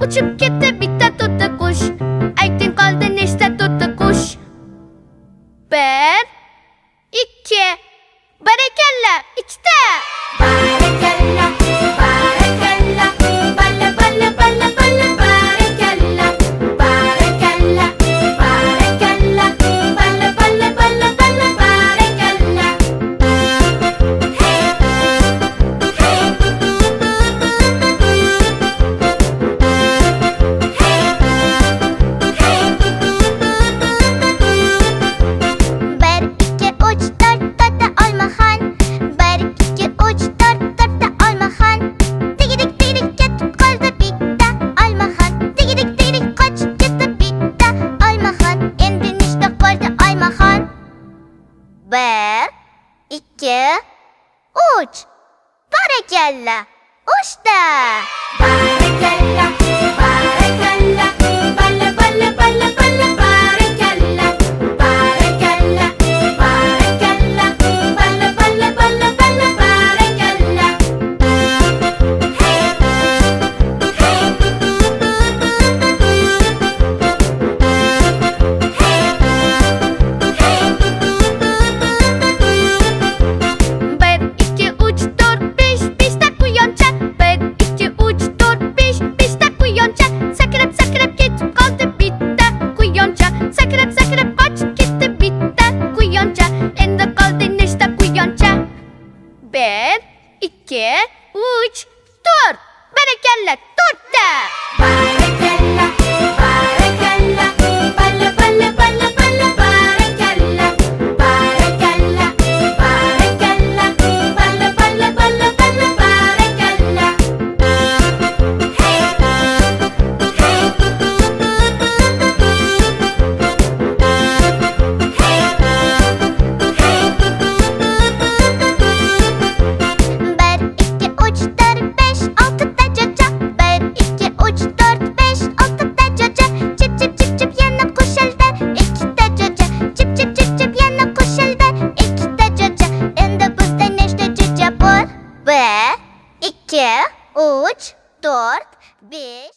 uçup gitti, bitti tuttu kuş. Aytın kaldı nişte tuttu kuş. Bir, iki, barakalla, işte. Barakalla, barakalla, balla balla balla balla barakalla. Barakalla, barakalla, balla balla balla balla barakalla. Hey, hey. Bir, iki, üç, dört, dörtte olmahan. Bir, iki, üç, dört, dörtte olmahan. Digidik digidik ketip kaldı bitti olmahan. Digidik digidik kaç gitti bitti olmahan. Endi işte kaldı olmahan. Bir, iki, üç. Barakalla. İşte. Barakalla, barakalla, balla balla balla balla barakalla. Barakalla, barakalla, balla balla balla balla barakalla. Hey, hey. Hey, hey. Bir, iki, üç, dört, beş, beşte kuyonca. Bir, iki, üç, dört, beş, beşte kuyonca. Sakırıp sakırıp gitip kaldı bitti kuyonca. Sakırıp sakırıp kaç gitti bitti kuyonca. Endi kaldı işte kuyonca. Bir, iki, üç, dört. Barakalla, dörtte. Barakalla, barakalla, balla balla balla balla barakalla. Barakalla, barakalla, balla balla balla balla barakalla. Hey, hey. Bir, iki, üç, dört, beş, altıda çocuğa. Bir, iki, üç, dört, beş, altıda çocuğa. Çip çip çip çip yana koşuldu ikide çocuğa. Çip çip çip çip yana koşuldu ikide çocuğa. Endi bizde neçte çocuğa var? Bir, iki, üç, dört, beş.